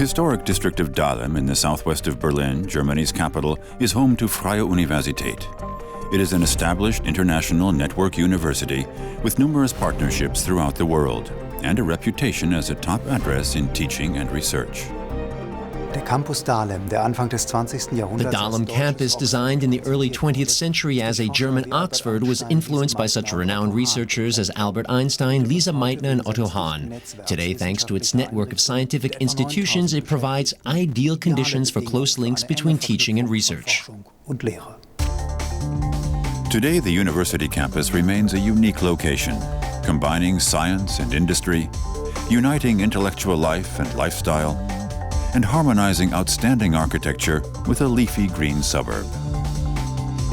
historic district of Dahlem in the southwest of Berlin, Germany's capital, is home to Freie Universität. It is an established international network university with numerous partnerships throughout the world and a reputation as a top address in teaching and research. Der Campus Dahlem, der Anfang des 20. Jahrhunderts. The Dahlem campus, designed in the early 20th century as a German Oxford, was influenced by such renowned researchers as Albert Einstein, Lisa Meitner, and Otto Hahn. Today, thanks to its network of scientific institutions, it provides ideal conditions for close links between teaching and research. Today, the university campus remains a unique location, combining science and industry, uniting intellectual life and lifestyle, and harmonizing outstanding architecture with a leafy green suburb.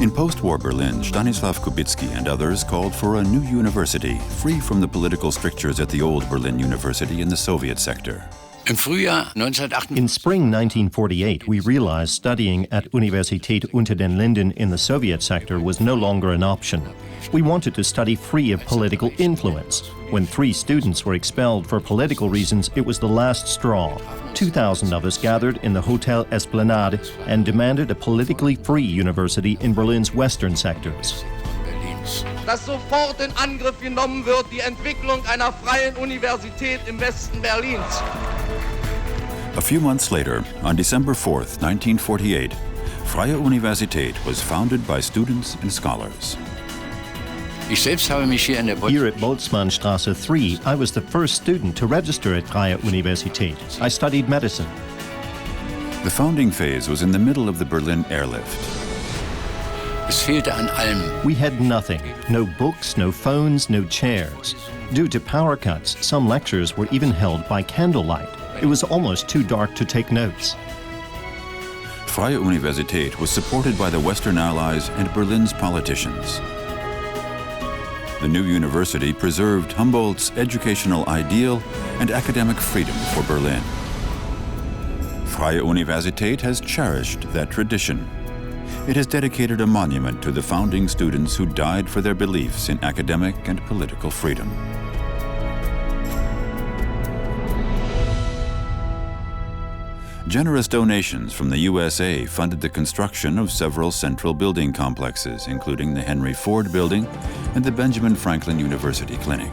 In post-war Berlin, Stanislav Kubicki and others called for a new university, free from the political strictures at the old Berlin University in the Soviet sector. In spring 1948, we realized studying at Universität unter den Linden in the Soviet sector was no longer an option. We wanted to study free of political influence. When 3 students were expelled for political reasons, it was the last straw. 2,000 of us gathered in the Hotel Esplanade and demanded a politically free university in Berlin's western sectors. Dass sofort in Angriff genommen wird die Entwicklung einer freien Universität im Westen Berlins. A few months later, on December 4th, 1948, Freie Universität was founded by students and scholars. Here at Boltzmannstraße 3, I was the first student to register at Freie Universität. I studied medicine. The founding phase was in the middle of the Berlin airlift. We had nothing. No books, no phones, no chairs. Due to power cuts, some lectures were even held by candlelight. It was almost too dark to take notes. Freie Universität was supported by the Western Allies and Berlin's politicians. The new university preserved Humboldt's educational ideal and academic freedom for Berlin. Freie Universität has cherished that tradition. It has dedicated a monument to the founding students who died for their beliefs in academic and political freedom. Generous donations from the USA funded the construction of several central building complexes, including the Henry Ford Building and the Benjamin Franklin University Clinic.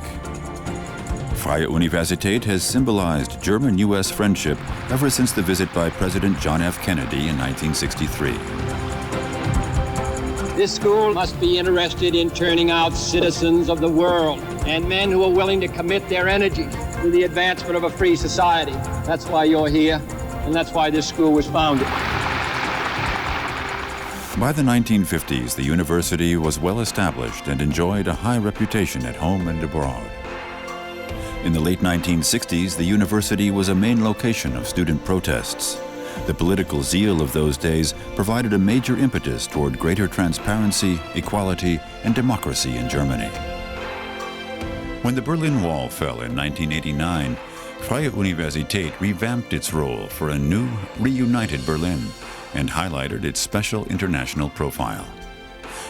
Freie Universität has symbolized German-US friendship ever since the visit by President John F. Kennedy in 1963. This school must be interested in turning out citizens of the world and men who are willing to commit their energy to the advancement of a free society. That's why you're here. And that's why this school was founded. By the 1950s, the university was well established and enjoyed a high reputation at home and abroad. In the late 1960s, the university was a main location of student protests. The political zeal of those days provided a major impetus toward greater transparency, equality, and democracy in Germany. When the Berlin Wall fell in 1989, Freie Universität revamped its role for a new, reunited Berlin and highlighted its special international profile.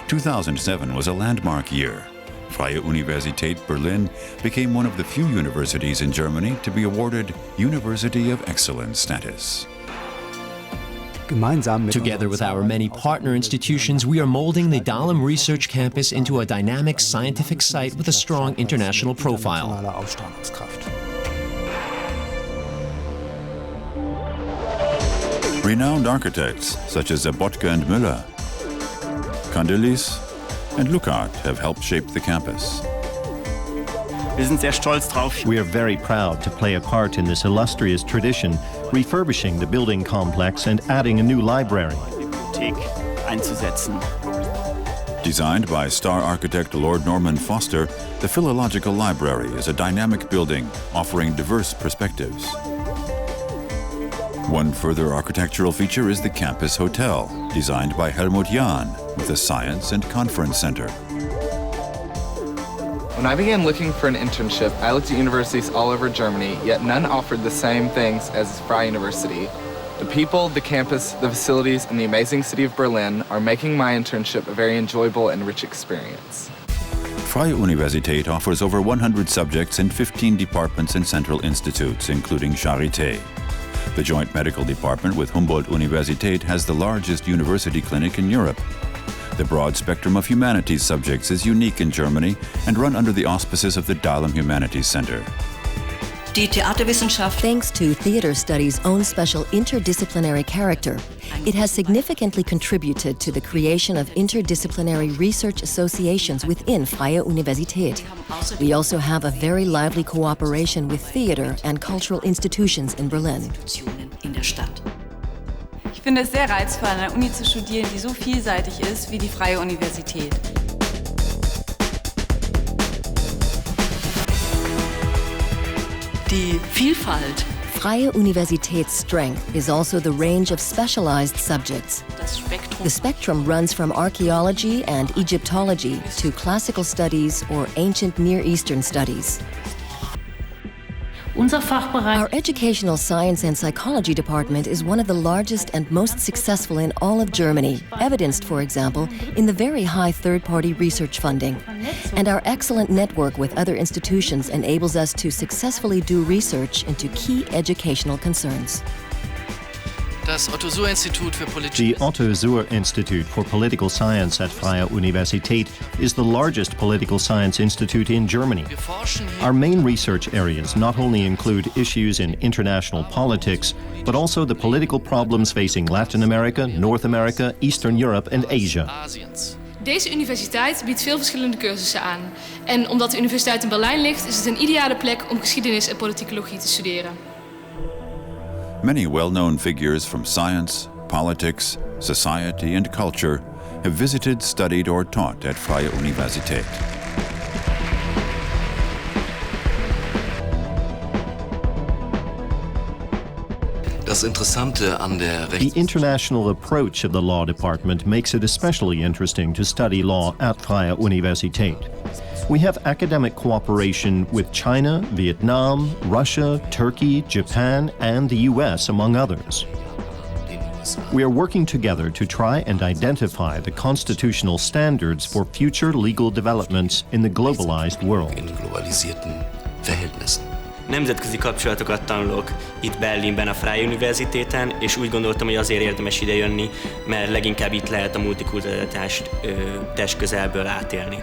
2007 was a landmark year. Freie Universität Berlin became one of the few universities in Germany to be awarded University of Excellence status. Together with our many partner institutions, we are molding the Dahlem Research Campus into a dynamic scientific site with a strong international profile. Renowned architects such as Zabotka and Müller, Kandelis, and Luckart have helped shape the campus. We are very proud to play a part in this illustrious tradition, refurbishing the building complex and adding a new library. Designed by star architect Lord Norman Foster, the Philological Library is a dynamic building offering diverse perspectives. One further architectural feature is the Campus Hotel, designed by Helmut Jahn, with a science and conference center. When I began looking for an internship, I looked at universities all over Germany, yet none offered the same things as Freie University. The people, the campus, the facilities, and the amazing city of Berlin are making my internship a very enjoyable and rich experience. Freie Universität offers over 100 subjects in 15 departments and central institutes, including Charité. The joint medical department with Humboldt-Universität has the largest university clinic in Europe. The broad spectrum of humanities subjects is unique in Germany and run under the auspices of the Dahlem Humanities Center. Thanks to theater studies' own special interdisciplinary character, it has significantly contributed to the creation of interdisciplinary research associations within Freie Universität. We also have a very lively cooperation with theater and cultural institutions in Berlin. Ich finde es sehr reizvoll, an einer Uni zu studieren, die so vielseitig ist wie die Freie Universität. Die Vielfalt. Freie Universität's strength is also the range of specialized subjects. The spectrum runs from archaeology and Egyptology to classical studies or ancient Near Eastern studies. Our educational science and psychology department is one of the largest and most successful in all of Germany, evidenced, for example, in the very high third-party research funding. And our excellent network with other institutions enables us to successfully do research into key educational concerns. The Otto Suhr Institute for Political Science at Freie Universität is the largest political science institute in Germany. Our main research areas not only include issues in international politics, but also the political problems facing Latin America, North America, Eastern Europe and Asia. Deze universiteit biedt veel verschillende cursussen aan. En omdat de universiteit in Berlijn ligt, is het een ideale plek om geschiedenis en politicologie te studeren. Many well-known figures from science, politics, society, and culture have visited, studied, or taught at Freie Universität. The international approach of the law department makes it especially interesting to study law at Freie Universität. We have academic cooperation with China, Vietnam, Russia, Turkey, Japan, and the US, among others. We are working together to try and identify the constitutional standards for future legal developments in the globalized world. Nemzetközi kapcsolatokat tanulok itt Berlinben, a Freie Universitéten, és úgy gondoltam, hogy azért érdemes idejönni, mert leginkább itt lehet a multikulturalitást testközelből átélni.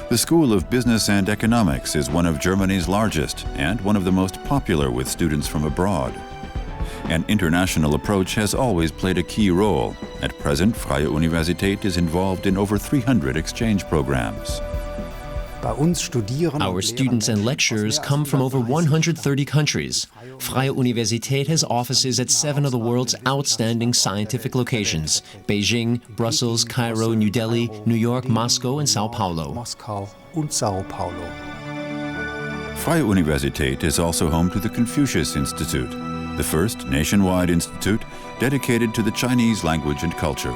The School of Business and Economics is one of Germany's largest and one of the most popular with students from abroad. An international approach has always played a key role. At present, Freie Universität is involved in over 300 exchange programs. Our students and lecturers come from over 130 countries. Freie Universität has offices at 7 of the world's outstanding scientific locations: Beijing, Brussels, Cairo, New Delhi, New York, Moscow, and Sao Paulo. Freie Universität is also home to the Confucius Institute, the first nationwide institute dedicated to the Chinese language and culture.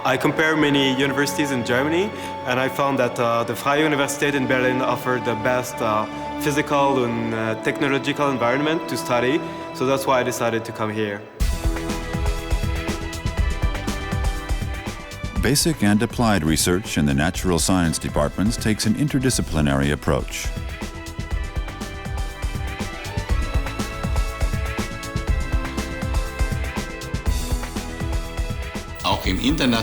I compare many universities in Germany, and I found that the Freie Universität in Berlin offered the best physical and technological environment to study, so that's why I decided to come here. Basic and applied research in the natural science departments takes an interdisciplinary approach.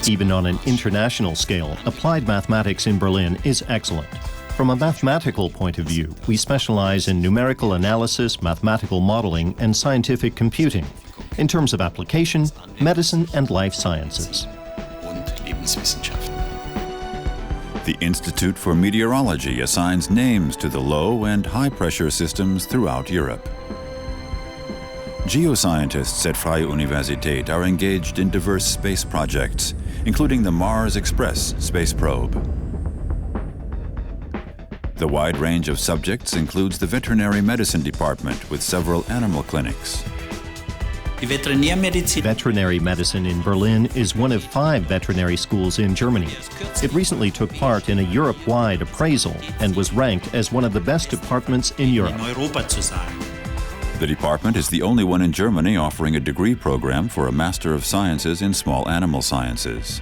Even on an international scale, applied mathematics in Berlin is excellent. From a mathematical point of view, we specialize in numerical analysis, mathematical modeling, and scientific computing. In terms of application, medicine and life sciences. The Institute for Meteorology assigns names to the low and high pressure systems throughout Europe. Geoscientists at Freie Universität are engaged in diverse space projects, including the Mars Express space probe. The wide range of subjects includes the Veterinary Medicine department with several animal clinics. Veterinary medicine in Berlin is one of 5 veterinary schools in Germany. It recently took part in a Europe-wide appraisal and was ranked as one of the best departments in Europe. The department is the only one in Germany offering a degree program for a Master of Sciences in Small Animal Sciences.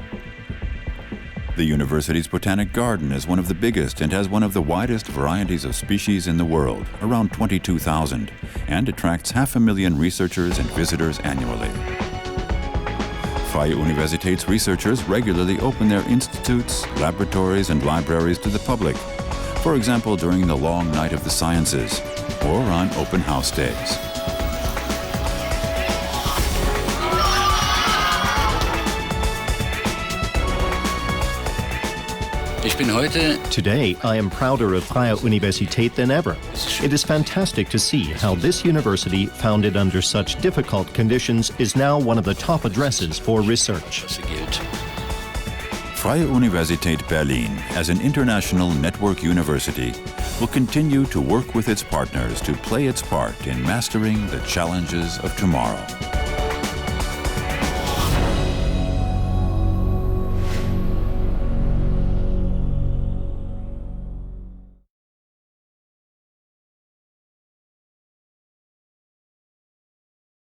The university's botanic garden is one of the biggest and has one of the widest varieties of species in the world, around 22,000, and attracts 500,000 researchers and visitors annually. Freie Universität's researchers regularly open their institutes, laboratories, and libraries to the public, for example during the long night of the sciences, or on open house days. Today, I am prouder of Freie Universität than ever. It is fantastic to see how this university, founded under such difficult conditions, is now one of the top addresses for research. Freie Universität Berlin, as an international network university, will continue to work with its partners to play its part in mastering the challenges of tomorrow.